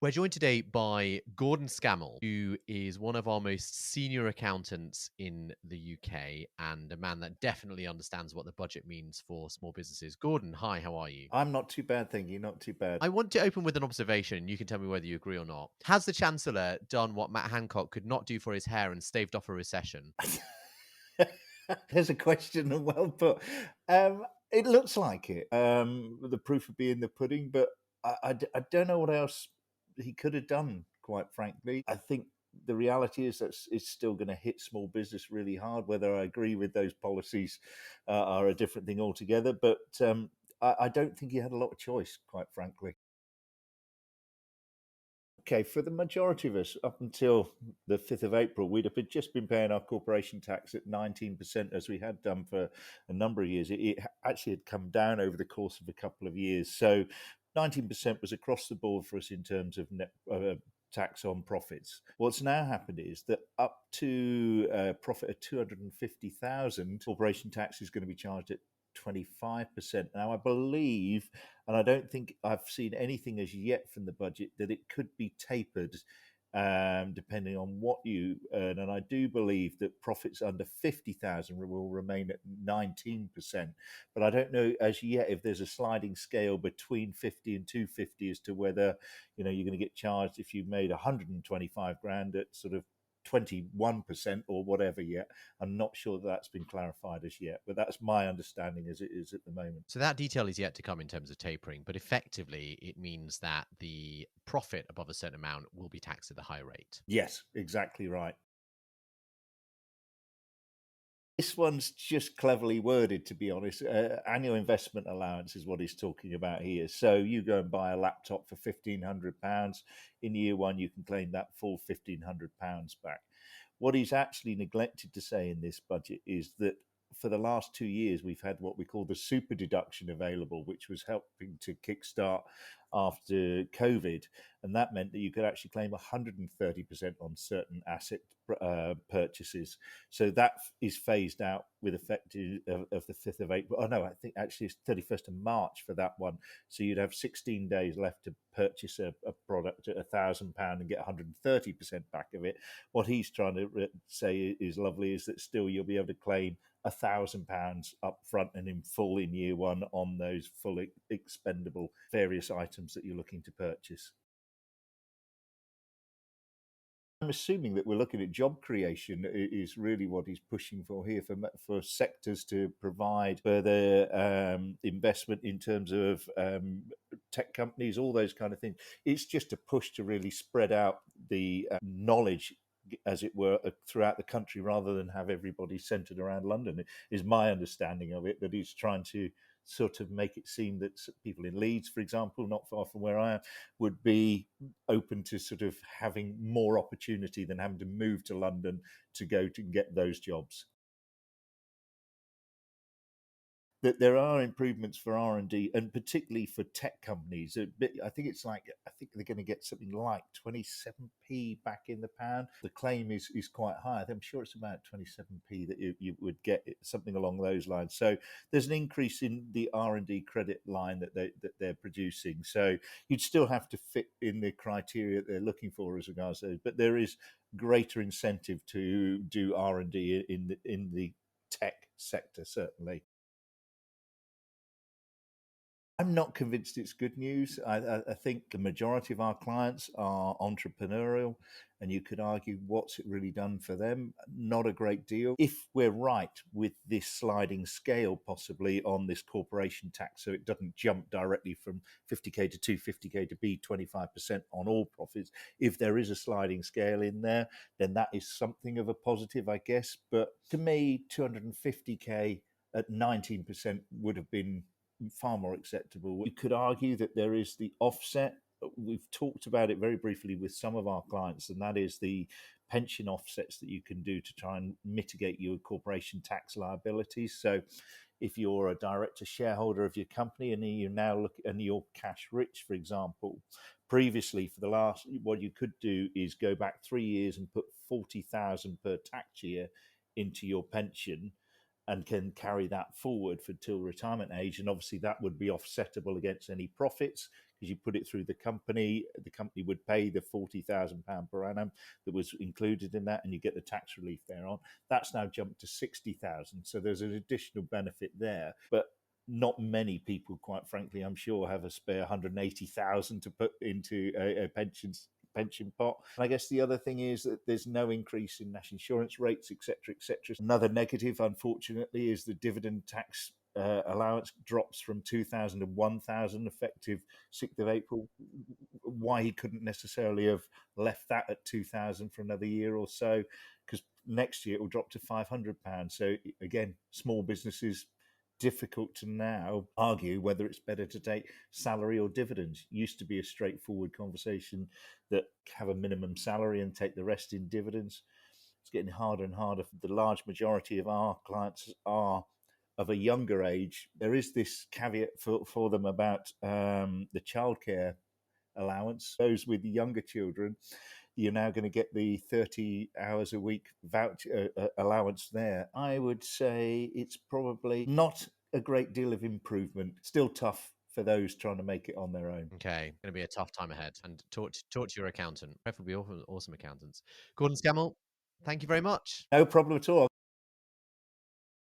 We're joined today by Gordon Scammell, who is one of our most senior accountants in the UK and a man that definitely understands what the budget means for small businesses. Gordon, hi, how are you? I'm not too bad, thank you. Not too bad. I want to open with an observation. You can tell me whether you agree or not. Has the Chancellor done what Matt Hancock could not do for his hair and staved off a recession? There's a question and well put. It looks like it. The proof would be in the pudding, but I don't know what else he could have done, quite frankly. I think the reality is that it's still going to hit small business really hard. Whether I agree with those policies are a different thing altogether, but I don't think he had a lot of choice, quite frankly. Okay, for the majority of us, up until the 5th of April, we'd have just been paying our corporation tax at 19%, as we had done for a number of years. It actually had come down over the course of a couple of years. So 19% was across the board for us in terms of net tax on profits. What's now happened is that up to a profit of 250,000, corporation tax is going to be charged at 25%. Now, I believe, and I don't think I've seen anything as yet from the budget, that it could be tapered depending on what you earn. And I do believe that profits under 50,000 will remain at 19%. But I don't know as yet if there's a sliding scale between 50 and 250 as to whether, you're going to get charged if you made 125 grand at sort of 21% or whatever yet. I'm not sure that's been clarified as yet, but that's my understanding as it is at the moment. So that detail is yet to come in terms of tapering, but effectively it means that the profit above a certain amount will be taxed at the high rate. Yes, exactly right. This one's just cleverly worded, to be honest. Annual investment allowance is what he's talking about here. So you go and buy a laptop for £1,500. In year one, you can claim that full £1,500 back. What he's actually neglected to say in this budget is that for the last 2 years, we've had what we call the super deduction available, which was helping to kickstart after COVID. And that meant that you could actually claim 130% on certain asset purchases. So that is phased out with effect of the 5th of April. Oh, no, I think actually it's 31st of March for that one. So you'd have 16 days left to purchase a product at £1,000 and get 130% back of it. What he's trying to say is lovely is that still you'll be able to claim £1,000 up front and in full in year one on those fully expendable various items that you're looking to purchase. I'm assuming that we're looking at job creation is really what he's pushing for here for sectors to provide further investment in terms of tech companies, all those kind of things. It's just a push to really spread out the knowledge, as it were, throughout the country rather than have everybody centered around London, is my understanding of it, that he's trying to sort of make it seem that people in Leeds, for example, not far from where I am, would be open to sort of having more opportunity than having to move to London to go to get those jobs. That there are improvements for R&D and particularly for tech companies. I think they're going to get something like 27p back in the pound. The claim is quite high. I'm sure it's about 27p that you would get, something along those lines. So there's an increase in the R&D credit line that they're producing. So you'd still have to fit in the criteria that they're looking for as regards to those, but there is greater incentive to do R&D in the tech sector, certainly. I'm not convinced it's good news. I think the majority of our clients are entrepreneurial, and you could argue what's it really done for them? Not a great deal. If we're right with this sliding scale, possibly on this corporation tax, so it doesn't jump directly from 50k to 250k to be 25% on all profits. If there is a sliding scale in there, then that is something of a positive, I guess. But to me, 250k at 19% would have been far more acceptable. We could argue that there is the offset. We've talked about it very briefly with some of our clients, and that is the pension offsets that you can do to try and mitigate your corporation tax liabilities. So if you're a director shareholder of your company and you now look and you're cash rich, for example, previously for the last, what you could do is go back 3 years and put 40,000 per tax year into your pension. and can carry that forward for till retirement age. And obviously that would be offsettable against any profits because you put it through the company would pay the £40,000 per annum that was included in that, and you get the tax relief thereon. That's now jumped to 60,000. So there's an additional benefit there. But not many people, quite frankly, I'm sure, have a spare 180,000 to put into a pension pot. And I guess the other thing is that there's no increase in national insurance rates, etc., etc. Another negative, unfortunately, is the dividend tax allowance drops from 2,000 to 1,000 effective 6th of April. Why he couldn't necessarily have left that at 2,000 for another year or so, because next year it will drop to £500. So again, small businesses, difficult to now argue whether it's better to take salary or dividends. Used to be a straightforward conversation that have a minimum salary and take the rest in dividends. It's getting harder and harder. The large majority of our clients are of a younger age. There is this caveat for them about the childcare allowance. Those with younger children, you're now going to get the 30 hours a week voucher allowance there. I would say it's probably not a great deal of improvement. Still tough for those trying to make it on their own. Okay, going to be a tough time ahead. And talk to your accountant, preferably awesome accountants. Gordon Scammell, thank you very much. No problem at all.